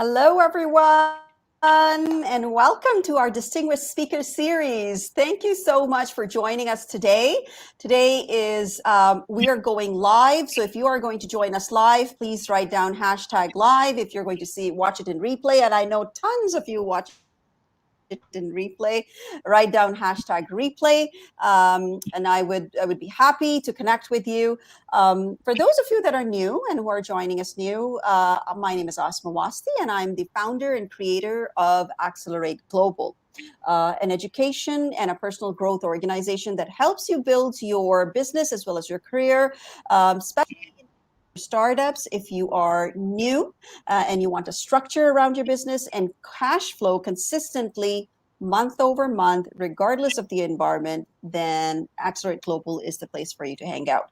Hello, everyone, and welcome to our Distinguished Speaker Series. Thank you so much for joining us today. Today is, we are going live, so if you are going to join us live, please write down #live if you're going to watch it in replay, and I know tons of you watch it in replay. Write down #replay, and I would be happy to connect with you. For those of you that are new and who are joining us new, my name is Asma Wasti, and I'm the founder and creator of Accelerate Global, an education and a personal growth organization that helps you build your business as well as your career, especially startups. If you are new and you want a structure around your business and cash flow consistently month over month, regardless of the environment, then Accelerate Global is the place for you to hang out.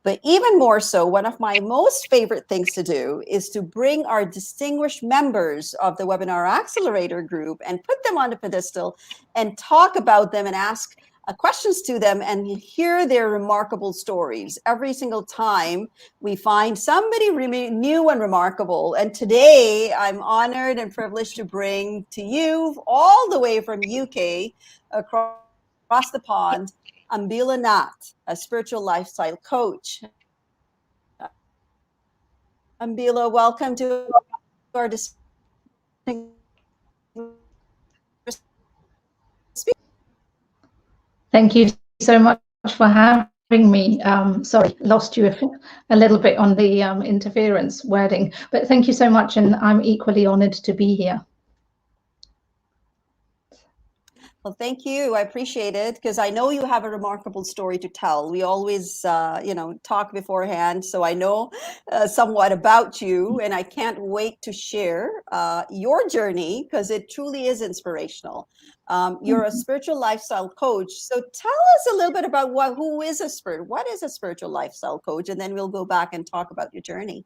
But even more so, one of my most favorite things to do is to bring our distinguished members of the Webinar Accelerator group and put them on the pedestal and talk about them and ask questions to them and hear their remarkable stories. Every single time we find somebody really new and remarkable. And today I'm honored and privileged to bring to you all the way from UK across the pond, Ambila Nath, a spiritual lifestyle coach. Ambila, welcome to our Thank you so much for having me. Sorry, lost you a little bit on the interference wording, but thank you so much, and I'm equally honored to be here. Well, thank you. I appreciate it because I know you have a remarkable story to tell. We always, talk beforehand, so I know somewhat about you, and I can't wait to share your journey because it truly is inspirational. You're a spiritual lifestyle coach, so tell us a little bit about what is a spiritual lifestyle coach, and then we'll go back and talk about your journey.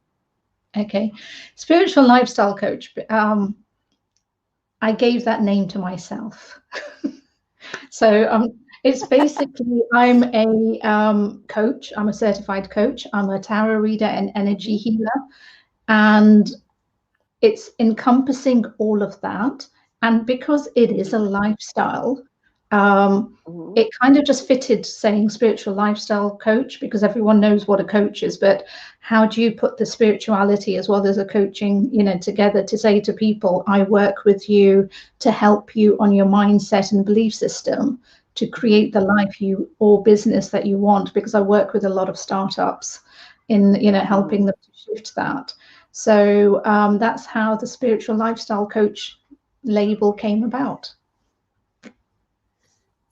Okay, spiritual lifestyle coach. I gave that name to myself. So it's basically, I'm a coach. I'm a certified coach. I'm a tarot reader and energy healer. And it's encompassing all of that. And because it is a lifestyle, it kind of just fitted saying spiritual lifestyle coach, because everyone knows what a coach is, but how do you put the spirituality as well as a coaching, together to say to people, I work with you to help you on your mindset and belief system to create the life or business that you want, because I work with a lot of startups in, helping them to shift that. So that's how the spiritual lifestyle coach label came about.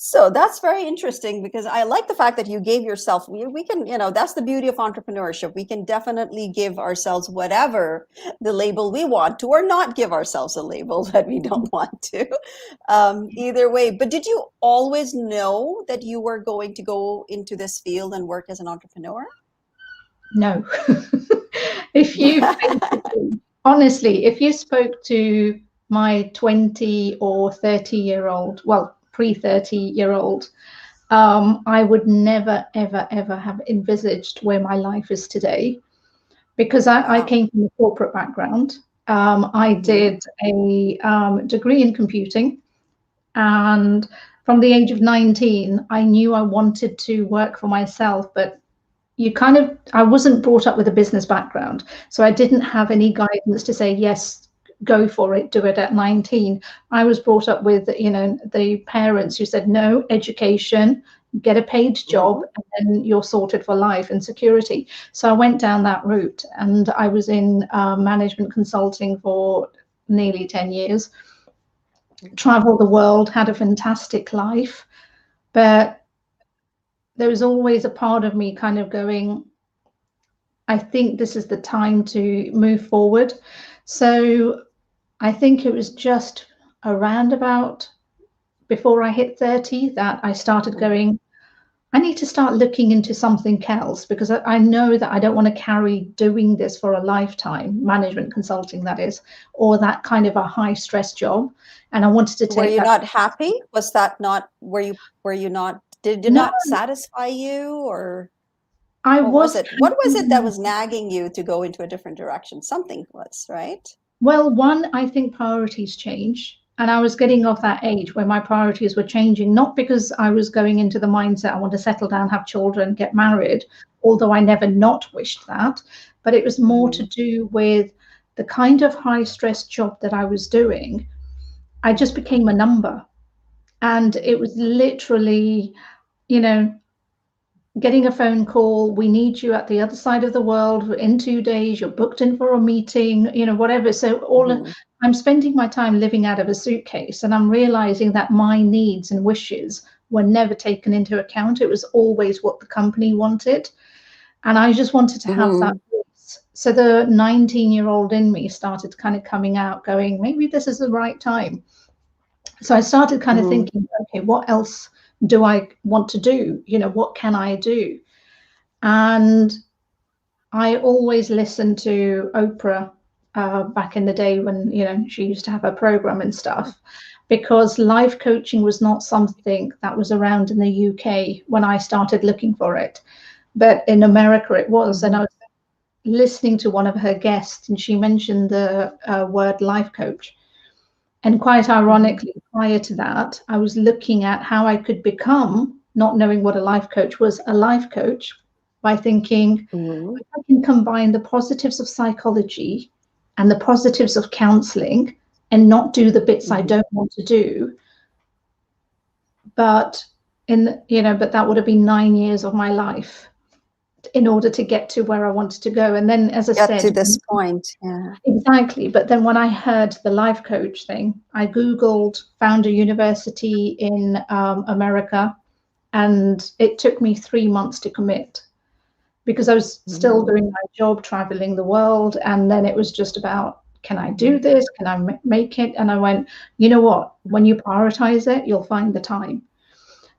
So that's very interesting because I like the fact that you gave yourself, we can, that's the beauty of entrepreneurship. We can definitely give ourselves whatever the label we want to, or not give ourselves a label that we don't want to, either way. But did you always know that you were going to go into this field and work as an entrepreneur? No. Honestly, if you spoke to my 20 or 30-year-old, well, pre-30-year-old, I would never, ever, ever have envisaged where my life is today, because I came from a corporate background. I did a degree in computing, and from the age of 19, I knew I wanted to work for myself, but I wasn't brought up with a business background, so I didn't have any guidance to say, yes, go for it, do it at 19. I was brought up with, the parents who said, no, education, get a paid job, and then you're sorted for life and security. So I went down that route, and I was in management consulting for nearly 10 years, traveled the world, had a fantastic life, but there was always a part of me kind of going, I think this is the time to move forward. So I think it was just around about before I hit 30 that I started going, I need to start looking into something else, because I know that I don't want to carry doing this for a lifetime, management consulting, that is, or that kind of a high stress job. And I wanted to take. Were you not happy? Was that not, were you not, did it not satisfy you, or what was it that was nagging you to go into a different direction? Something was, right? Well, one, I think priorities change. And I was getting of that age where my priorities were changing, not because I was going into the mindset I want to settle down, have children, get married, although I never not wished that, but it was more to do with the kind of high stress job that I was doing. I just became a number. And it was literally, you know, getting a phone call, we need you at the other side of the world in 2 days, you're booked in for a meeting, whatever. So I'm spending my time living out of a suitcase, and I'm realizing that my needs and wishes were never taken into account. It was always what the company wanted. And I just wanted to have that voice. So the 19-year-old in me started kind of coming out, going, maybe this is the right time. So I started kind of thinking, okay, what else do I want to do? What can I do? And I always listened to Oprah back in the day when, she used to have a program and stuff, because life coaching was not something that was around in the UK when I started looking for it. But in America it was. And I was listening to one of her guests, and she mentioned the word life coach. And quite ironically, prior to that, I was looking at how I could become, not knowing what a life coach was, a life coach, by thinking, if I can combine the positives of psychology and the positives of counseling and not do the bits I don't want to do. But but that would have been 9 years of my life in order to get to where I wanted to go. And then, as I said, to this point. Yeah. Exactly. But then when I heard the life coach thing, I Googled, found a university in America, and it took me 3 months to commit, because I was still doing my job, traveling the world. And then it was just about, can I do this? Can I make it? And I went, you know what? When you prioritize it, you'll find the time.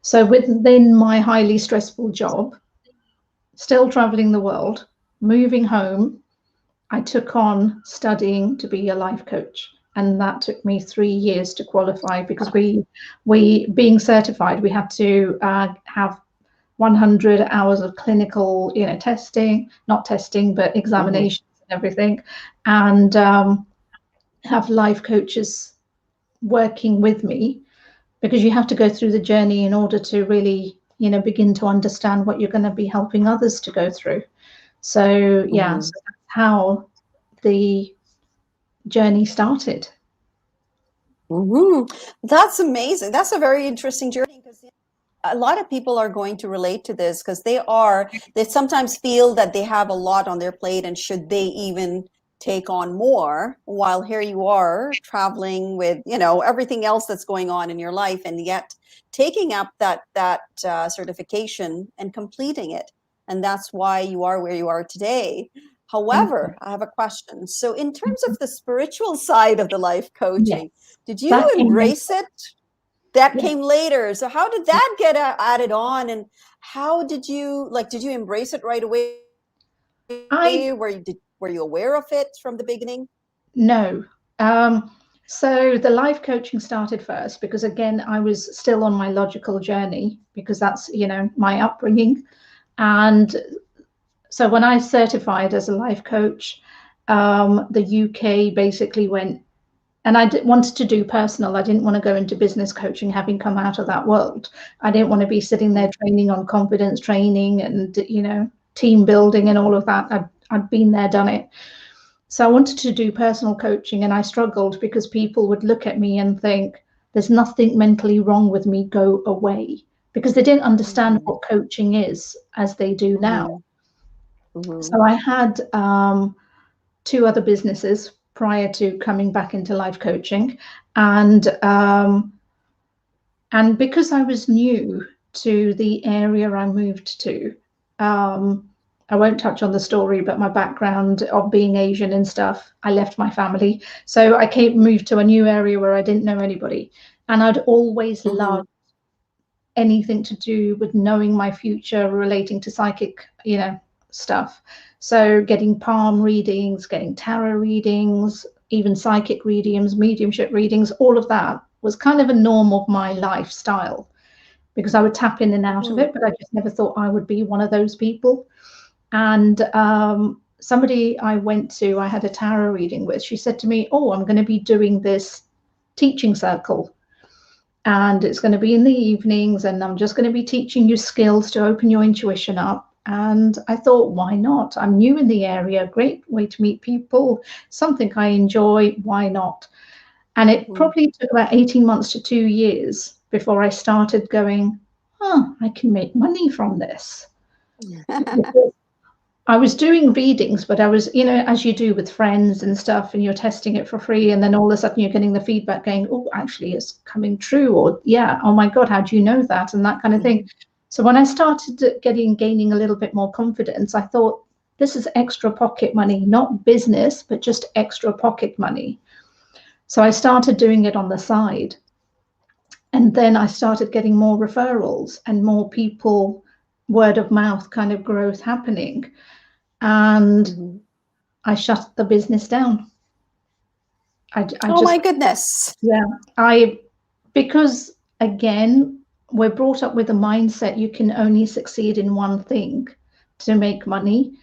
So within my highly stressful job, still traveling the world, moving home, I took on studying to be a life coach. And that took me 3 years to qualify, because we being certified, we had to have 100 hours of clinical, testing, not testing, but examinations and everything, and have life coaches working with me, because you have to go through the journey in order to really, begin to understand what you're going to be helping others to go through. So, so that's how the journey started. That's amazing. That's a very interesting journey, because a lot of people are going to relate to this, because they sometimes feel that they have a lot on their plate, and should they even take on more, while here you are traveling with everything else that's going on in your life, and yet taking up that certification and completing it. And that's why you are where you are today. However, I have a question. So in terms of the spiritual side of the life coaching, did you embrace it? That came later. So how did that get added on, and how did you embrace it right away? Were you aware of it from the beginning? No. So the life coaching started first, because again, I was still on my logical journey, because that's, my upbringing. And so when I certified as a life coach, the UK basically went, and I wanted to do personal. I didn't want to go into business coaching, having come out of that world. I didn't want to be sitting there training on confidence training and, team building and all of that. I'd been there, done it. So I wanted to do personal coaching, and I struggled, because people would look at me and think, there's nothing mentally wrong with me, go away, because they didn't understand what coaching is as they do now. So I had 2 other businesses prior to coming back into life coaching, and because I was new to the area I moved to, I won't touch on the story, but my background of being Asian and stuff, I left my family, so I moved to a new area where I didn't know anybody, and I'd always loved anything to do with knowing my future relating to psychic, stuff. So getting palm readings, getting tarot readings, even psychic readings, mediumship readings, all of that was kind of a norm of my lifestyle, because I would tap in and out of it, but I just never thought I would be one of those people. And somebody I went to, I had a tarot reading with, she said to me, oh, I'm going to be doing this teaching circle, and it's going to be in the evenings, and I'm just going to be teaching you skills to open your intuition up. And I thought, why not? I'm new in the area, great way to meet people, something I enjoy, why not? And it probably took about 18 months to 2 years before I started going, oh, I can make money from this. I was doing readings, but I was, you know, as you do with friends and stuff, and you're testing it for free, and then all of a sudden you're getting the feedback going, oh, actually it's coming true, or yeah, oh my God, how do you know that? And that kind of thing. So when I started gaining a little bit more confidence, I thought, this is extra pocket money, not business, but just extra pocket money. So I started doing it on the side. And then I started getting more referrals and more people, word of mouth kind of growth happening. And I shut the business down. Oh my goodness. Yeah, because again, we're brought up with a mindset you can only succeed in one thing to make money.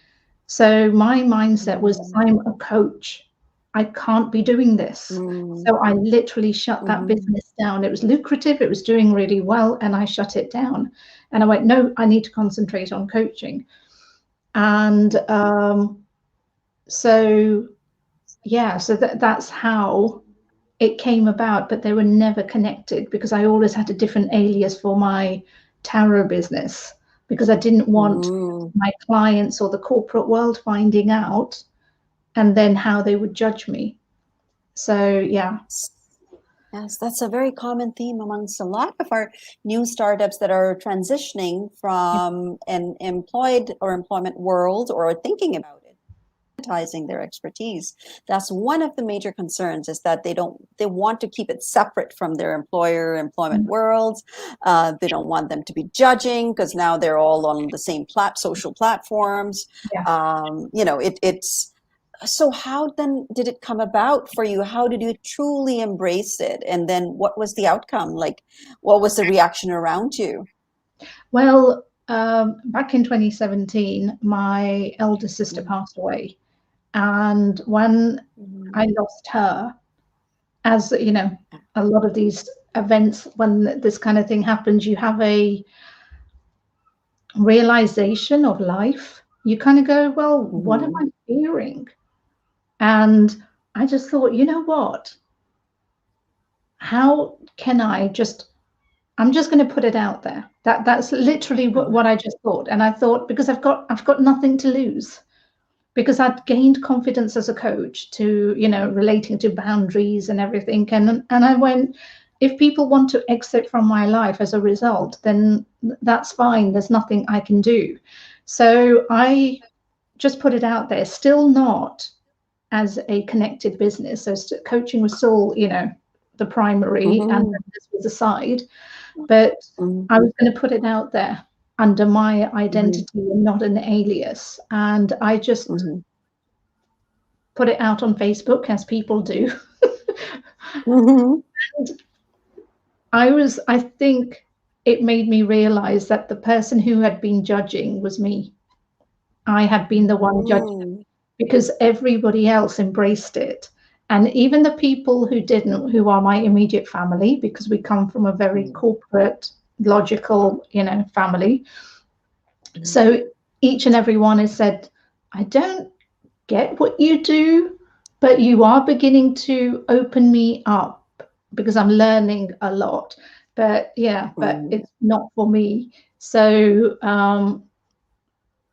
So my mindset was, I'm a coach, I can't be doing this. So I literally shut that business down. It was lucrative, it was doing really well, and I shut it down. And I went, no, I need to concentrate on coaching. And so that's how it came about, but they were never connected because I always had a different alias for my tarot business, because I didn't want my clients or the corporate world finding out and then how they would judge me. So yeah. Yes, that's a very common theme amongst a lot of our new startups that are transitioning from an employed or employment world, or thinking about it, monetizing their expertise. That's one of the major concerns, is that they want to keep it separate from their employment world. They don't want them to be judging, because now they're all on the same social platforms. You know, it's so how then did it come about for you? How did you truly embrace it? And then what was the outcome? Like, what was the reaction around you? Well, back in 2017, my elder sister passed away. And when I lost her, as you know, a lot of these events, when this kind of thing happens, you have a realization of life. You kind of go, well, what am I fearing? And I just thought, you know what? How can I'm just going to put it out there. That's literally what I just thought. And I thought, because I've got nothing to lose, because I'd gained confidence as a coach to, you know, relating to boundaries and everything. And I went, if people want to exit from my life as a result, then that's fine. There's nothing I can do. So I just put it out there, still not as a connected business. So coaching was still, you know, the primary, and this was a side. But I was going to put it out there under my identity and not an alias. And I just put it out on Facebook, as people do. And I think it made me realize that the person who had been judging was me. I had been the one judging, because everybody else embraced it. And even the people who didn't, who are my immediate family, because we come from a very corporate, logical, you know, family. So each and every one has said, I don't get what you do, but you are beginning to open me up, because I'm learning a lot. But yeah, but it's not for me. So,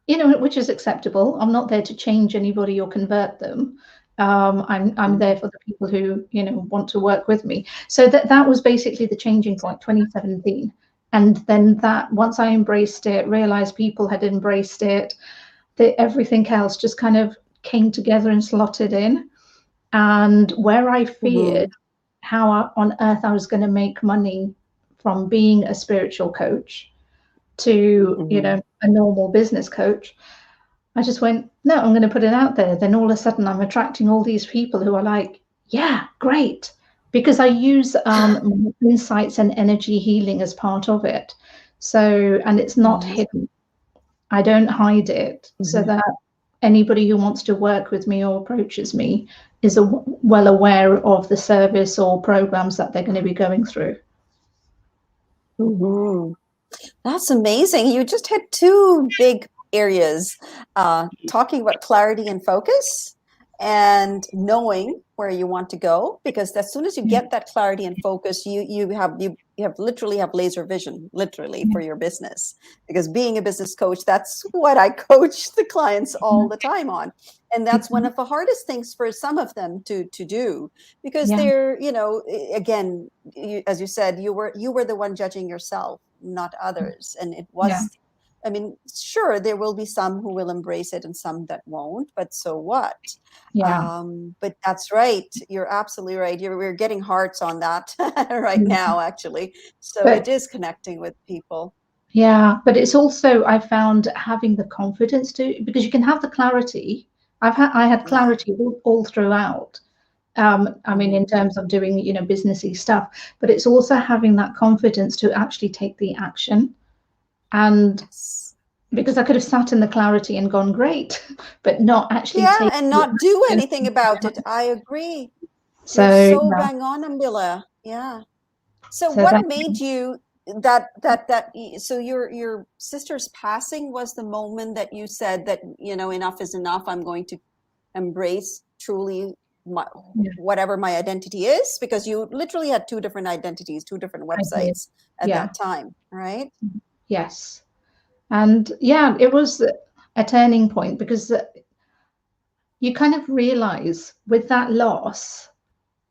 you know, which is acceptable. I'm not there to change anybody or convert them. I'm there for the people who, you know, want to work with me. So that was basically the changing point, 2017. And then that, once I embraced it, realized people had embraced it, that everything else just kind of came together and slotted in. And where I feared how on earth I was going to make money from being a spiritual coach to, you know, a normal business coach, I just went, no, I'm going to put it out there. Then all of a sudden I'm attracting all these people who are like, yeah, great. Because I use insights and energy healing as part of it. So, and it's not hidden. I don't hide it, so that anybody who wants to work with me or approaches me is well aware of the service or programs that they're going to be going through. Mm-hmm. That's amazing. You just hit two big areas, talking about clarity and focus and knowing where you want to go, because as soon as you get that clarity and focus, you have literally have laser vision, literally, for your business. Because being a business coach, that's what I coach the clients all the time on. And that's one of the hardest things for some of them to do, because they're, again, as you said, you were the one judging yourself, not others. And it was, I mean, sure, there will be some who will embrace it and some that won't, but so what? But that's right. You're absolutely right. We're getting hearts on that right now, actually. So it is connecting with people. Yeah, but it's also, I found, having the confidence to, because you can have the clarity. I had clarity all throughout. I mean, in terms of doing, businessy stuff, but it's also having that confidence to actually take the action. And because I could have sat in the clarity and gone, great, but not actually take and not do anything about it. I agree. So you're so bang on, Ambila. So what made you so your sister's passing was the moment that you said that, enough is enough. I'm going to embrace truly whatever my identity is, because you literally had two different identities, two different websites at that time, right? Yes. And it was a turning point, because you kind of realize with that loss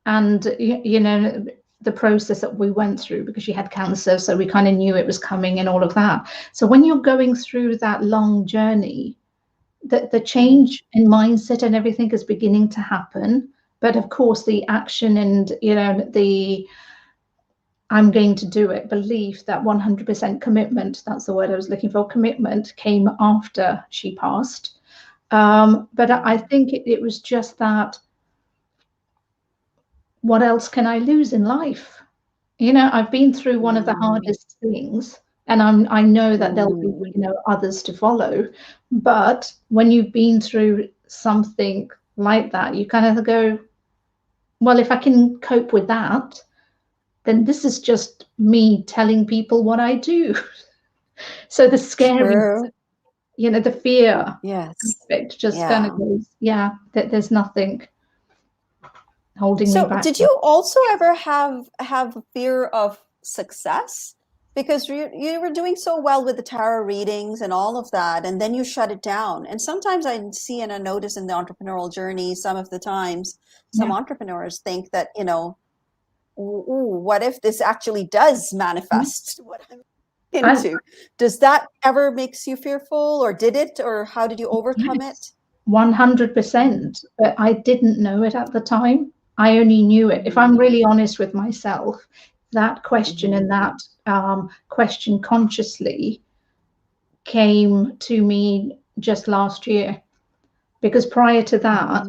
and, the process that we went through, because she had cancer, so we kind of knew it was coming and all of that. So when you're going through that long journey, the change in mindset and everything is beginning to happen. But of course, the action and, the I'm going to do it belief, that 100% commitment, that's the word I was looking for, commitment, came after she passed. But I think it was just that, what else can I lose in life? I've been through one of the hardest things, and I know that there'll be, others to follow. But when you've been through something like that, you kind of go, well, if I can cope with that, then this is just me telling people what I do. So the scary, the fear aspect just kind of goes, that there's nothing holding me back. Did you also ever have fear of success? Because you were doing so well with the tarot readings and all of that, and then you shut it down. And sometimes I see and I notice in the entrepreneurial journey, some of the times, some entrepreneurs think that, what if this actually does manifest what I'm into? Does that ever makes you fearful, or did it, or how did you overcome it? 100%, but I didn't know it at the time. I only knew it, if I'm really honest with myself, that question and that question consciously came to me just last year. Because prior to that,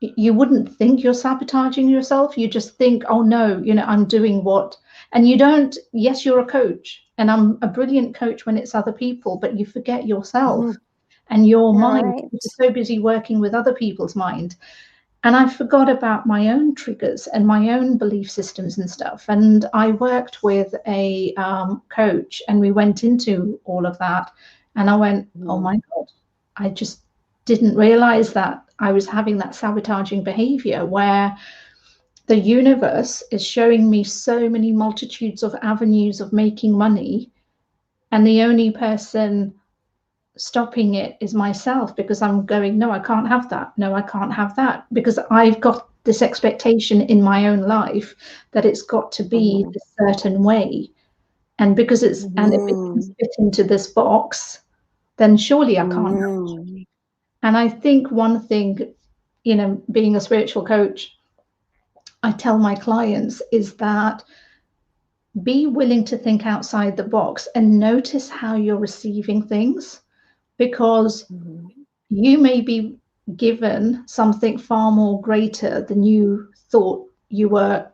you wouldn't think you're sabotaging yourself. You just think, oh no, I'm doing what, and you don't, yes, you're a coach, and I'm a brilliant coach when it's other people, but you forget yourself and your mind. You're so busy working with other people's mind. And I forgot about my own triggers and my own belief systems and stuff. And I worked with a coach, and we went into all of that. And I went, oh my God, I just didn't realize that I was having that sabotaging behavior, where the universe is showing me so many multitudes of avenues of making money. And the only person stopping it is myself, because I'm going, no, I can't have that. No, I can't have that, because I've got this expectation in my own life that it's got to be a certain way. And because it's, and if it doesn't fit into this box, then surely I can't. And I think one thing, being a spiritual coach, I tell my clients is that be willing to think outside the box and notice how you're receiving things. Because you may be given something far more greater than you thought you were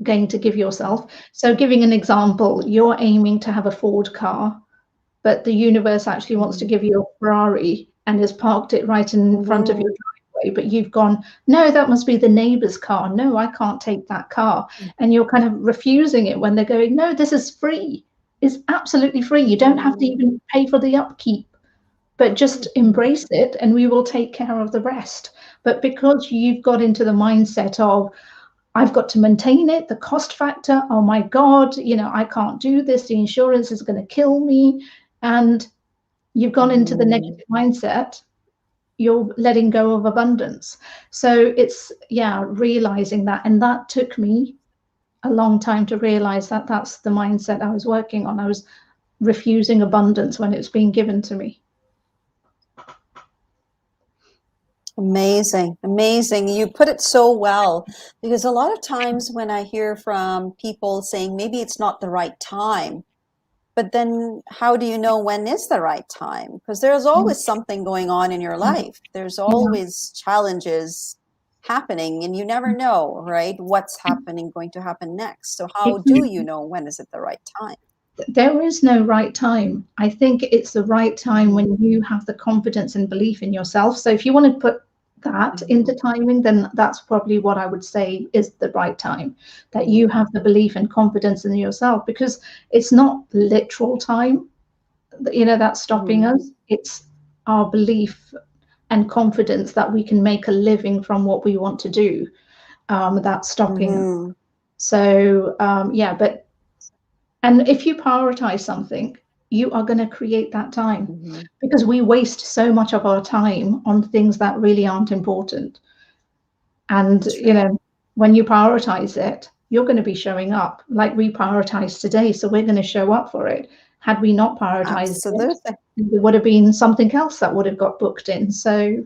going to give yourself. So giving an example, you're aiming to have a Ford car, but the universe actually wants to give you a Ferrari, and has parked it right in front of your Mhm. driveway, but you've gone, no, that must be the neighbour's car. No, I can't take that car. And you're kind of refusing it when they're going, no, this is free. It's absolutely free. You don't have to Mhm. even pay for the upkeep, but just embrace it and we will take care of the rest. But because you've got into the mindset of, I've got to maintain it, the cost factor, oh my God, I can't do this, the insurance is going to kill me. And you've gone into the Mhm. negative mindset, you're letting go of abundance. So it's, realizing that. And that took me a long time to realize that that's the mindset I was working on. I was refusing abundance when it's being given to me. Amazing, amazing. You put it so well, because a lot of times when I hear from people saying maybe it's not the right time, but then how do you know when is the right time? Because there's always something going on in your life. There's Yeah. always challenges happening and you never know, right? What's happening, going to happen next. So how do you know when is it the right time? There is no right time. I think it's the right time Mhm. when you have the confidence and belief in yourself. So if you want to put that into Mhm. timing, then that's probably what I would say is the right time, that you have the belief and confidence in yourself, because it's not literal time, that's stopping Mhm. us. It's our belief and confidence that we can make a living from what we want to do, that's stopping us. Mhm. So, and if you prioritize something, you are going to create that time, Mhm. because we waste so much of our time on things that really aren't important. And, True. when you prioritize it, you're going to be showing up like we prioritize today. So we're going to show up for it. Had we not prioritized it, Absolutely. it would have been something else that would have got booked in. So,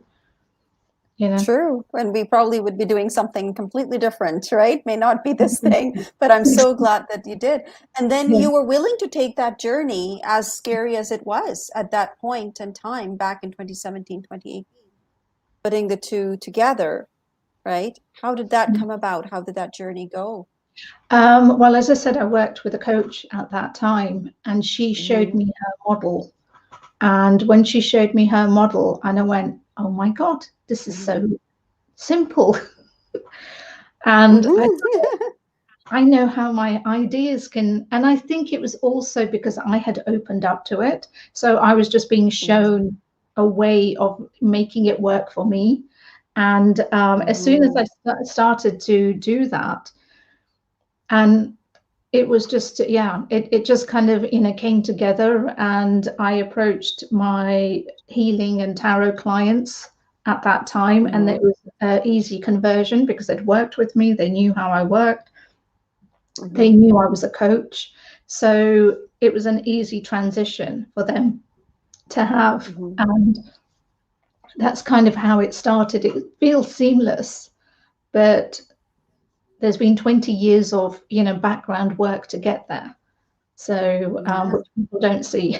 True. And we probably would be doing something completely different, right? May not be this thing, but I'm so glad that you did. And then yeah. you were willing to take that journey, as scary as it was at that point in time back in 2017, 2018, putting the two together, right? How did that come about? How did that journey go? Well, as I said, I worked with a coach at that time, and she showed Mm-hmm. me her model. And when she showed me her model, and I went, oh my God, this is Mm-hmm. so simple. And Mm-hmm. I know how my ideas can, and I think it was also because I had opened up to it. So I was just being shown a way of making it work for me. And as soon as Mm-hmm. I started to do that, and it was just, it just kind of, came together. And I approached my healing and tarot clients at that time. And Mm-hmm. it was an easy conversion because they'd worked with me. They knew how I worked. They Mm-hmm. knew I was a coach. So it was an easy transition for them to have. Mm-hmm. And that's kind of how it started. It feels seamless, but there's been 20 years of, background work to get there. So, Yeah. which people don't see.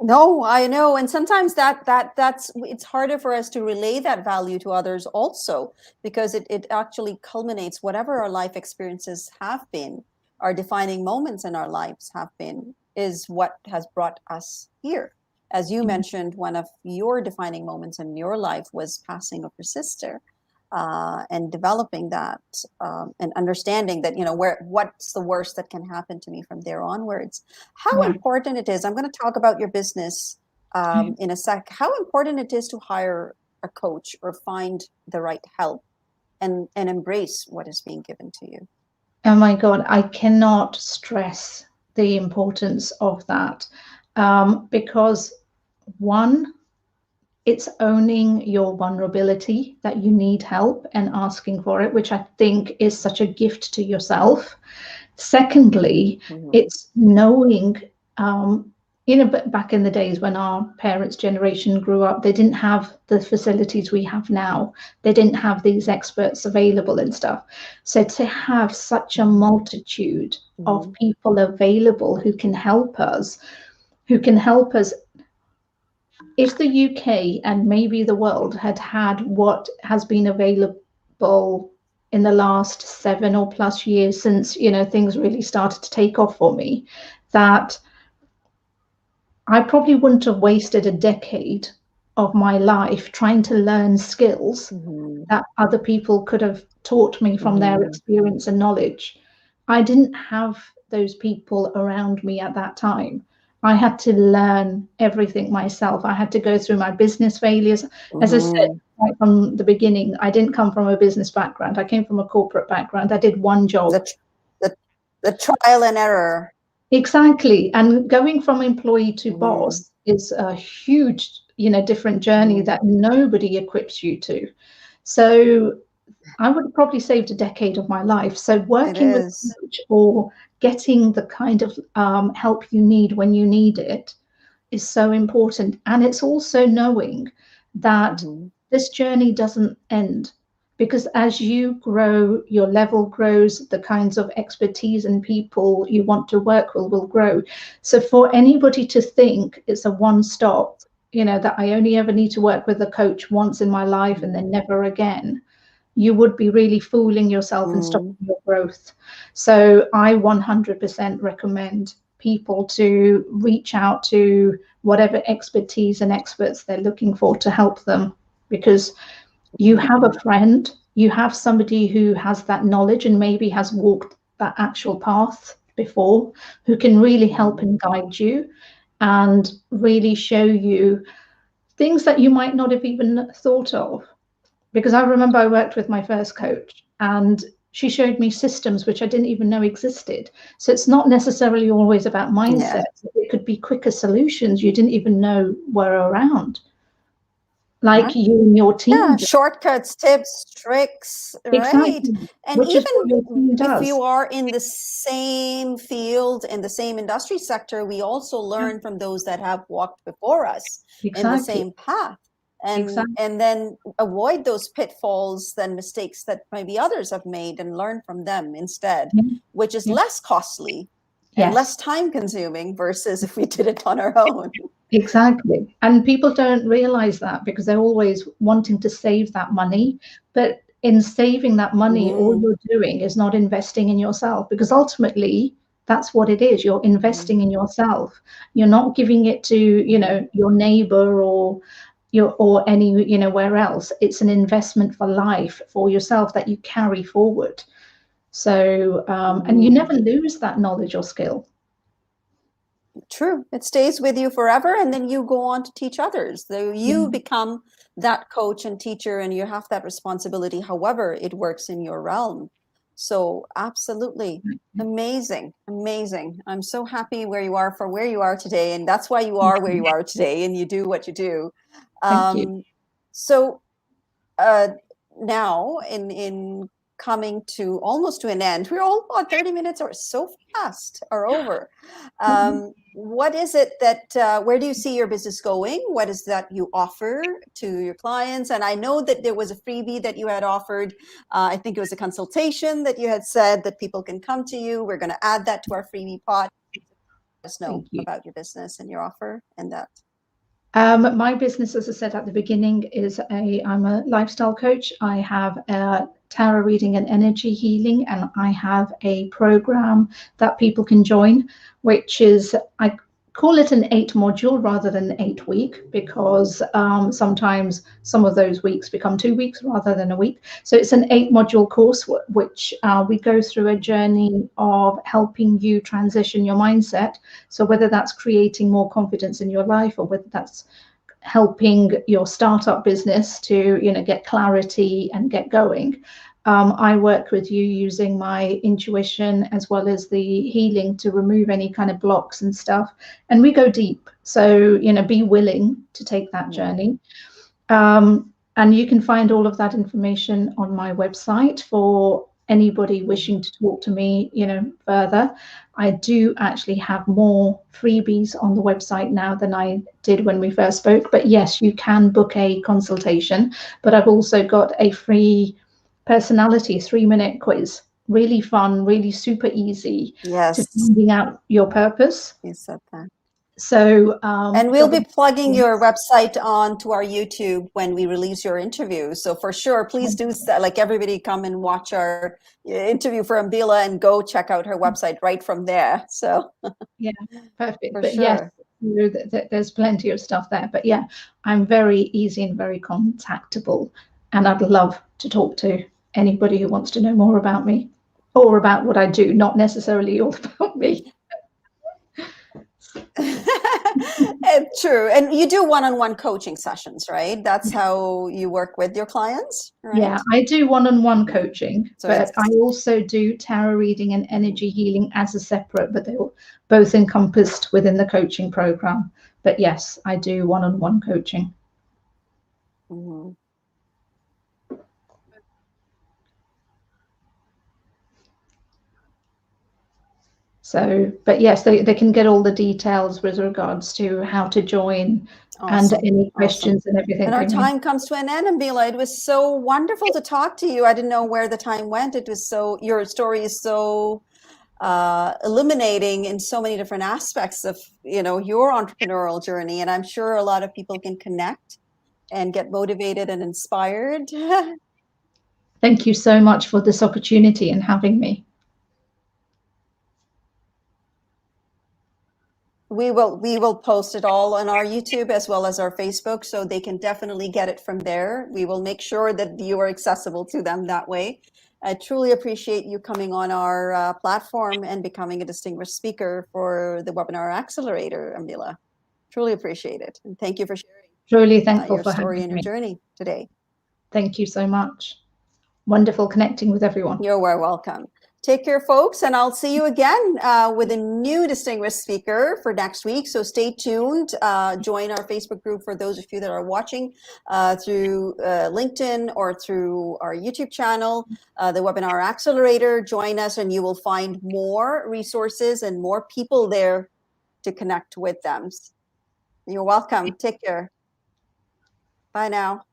No, I know. And sometimes that's it's harder for us to relay that value to others also, because it actually culminates whatever our life experiences have been, our defining moments in our lives have been, is what has brought us here. As you mentioned, one of your defining moments in your life was passing of your sister, and developing that, and understanding that, what's the worst that can happen to me from there onwards. How Yeah. important it is. I'm going to talk about your business in a sec. How important it is to hire a coach or find the right help and embrace what is being given to you. Oh my God, I cannot stress the importance of that, because one, it's owning your vulnerability that you need help and asking for it, which I think is such a gift to yourself. Secondly, Mm-hmm. it's knowing, back in the days when our parents' generation grew up, they didn't have the facilities we have now. They didn't have these experts available and stuff. So to have such a multitude of Mm-hmm. people available who can help us, if the UK and maybe the world had what has been available in the last 7 or plus years since things really started to take off for me, that I probably wouldn't have wasted a decade of my life trying to learn skills that other people could have taught me from their experience and knowledge. I didn't have those people around me at that time. I had to learn everything myself. I had to go through my business failures. As I said right from the beginning, I didn't come from a business background. I came from a corporate background. I did one job. The trial and error. Exactly. And going from employee to boss is a huge, different journey that nobody equips you to. So I would have probably saved a decade of my life. So working with a coach or getting the kind of help you need when you need it is so important. And it's also knowing that this journey doesn't end, because as you grow, your level grows, the kinds of expertise and people you want to work with will grow. So for anybody to think it's a one-stop, that I only ever need to work with a coach once in my life and then never again, you would be really fooling yourself and stopping your growth. So I 100% recommend people to reach out to whatever expertise and experts they're looking for to help them, because you have a friend, you have somebody who has that knowledge and maybe has walked that actual path before, who can really help and guide you and really show you things that you might not have even thought of. Because I remember I worked with my first coach and she showed me systems which I didn't even know existed. So it's not necessarily always about mindset. It could be quicker solutions you didn't even know were around. Like you and your team. Yeah, shortcuts, tips, tricks, exactly. right? And Which even if you are in the same field, in the same industry sector, we also learn from those that have walked before us in the same path. And then avoid those pitfalls and mistakes that maybe others have made and learn from them instead, which is less costly and less time consuming versus if we did it on our own. Exactly. And people don't realize that because they're always wanting to save that money. But in saving that money, all you're doing is not investing in yourself, because ultimately that's what it is. You're investing in yourself. You're not giving it to, your neighbor or anywhere else. It's an investment for life, for yourself, that you carry forward. So, and you never lose that knowledge or skill. True. It stays with you forever, and then you go on to teach others. So you become that coach and teacher, and you have that responsibility, however it works in your realm. So absolutely amazing. I'm so happy where you are today, and that's why you are where you are today, and you do what you do. Thank you. So now in coming to almost to an end, we're all about 30 minutes or so fast are over. What is it that where do you see your business going? What is that you offer to your clients? And I know that there was a freebie that you had offered. I think it was a consultation that you had said that people can come to you. We're going to add that to our freebie pot. Let us know about your business and your offer and that. My business, as I said at the beginning, I'm a lifestyle coach. I have a tarot reading and energy healing, and I have a program that people can join, which is, I call it an 8-module rather than 8-week, because sometimes some of those weeks become 2 weeks rather than a week. So it's an 8-module course, which we go through a journey of helping you transition your mindset. So whether that's creating more confidence in your life, or whether that's helping your startup business to get clarity and get going, I work with you using my intuition as well as the healing to remove any kind of blocks and stuff, and we go deep. So be willing to take that journey, and you can find all of that information on my website for anybody wishing to talk to me further. I do actually have more freebies on the website now than I did when we first spoke, but yes, you can book a consultation. But I've also got a free personality 3-minute quiz, really fun, really super easy to finding out your purpose. You said that. So and we'll be plugging your website onto our YouTube when we release your interview. So for sure, please do, like, everybody come and watch our interview for Ambila and go check out her website right from there. So yeah, perfect. For but sure. yes, There's plenty of stuff there. But yeah, I'm very easy and very contactable, and I'd love to talk to anybody who wants to know more about me or about what I do, not necessarily all about me. True. And you do one-on-one coaching sessions, right? That's how you work with your clients, right? Yeah, I do one-on-one coaching, So but I also do tarot reading and energy healing as a separate, but they're both encompassed within the coaching program. But yes, I do one-on-one coaching. Mm-hmm. So, but yes, they can get all the details with regards to how to join. Awesome. And any questions and everything. And our time comes to an end, Ambila. It was so wonderful to talk to you. I didn't know where the time went. It was so, your story is so illuminating in so many different aspects of, you know, your entrepreneurial journey. And I'm sure a lot of people can connect and get motivated and inspired. Thank you so much for this opportunity and having me. We will post it all on our YouTube as well as our Facebook, so they can definitely get it from there. We will make sure that you are accessible to them that way. I truly appreciate you coming on our platform and becoming a distinguished speaker for the Webinar Accelerator, Ambila. Truly appreciate it. And thank you for sharing Truly thankful your for story having and your me. journey today. Thank you so much. Wonderful connecting with everyone. You're very welcome. Take care, folks, and I'll see you again with a new distinguished speaker for next week. So stay tuned. Join our Facebook group for those of you that are watching through LinkedIn or through our YouTube channel, the Webinar Accelerator. Join us and you will find more resources and more people there to connect with them. You're welcome. Take care. Bye now.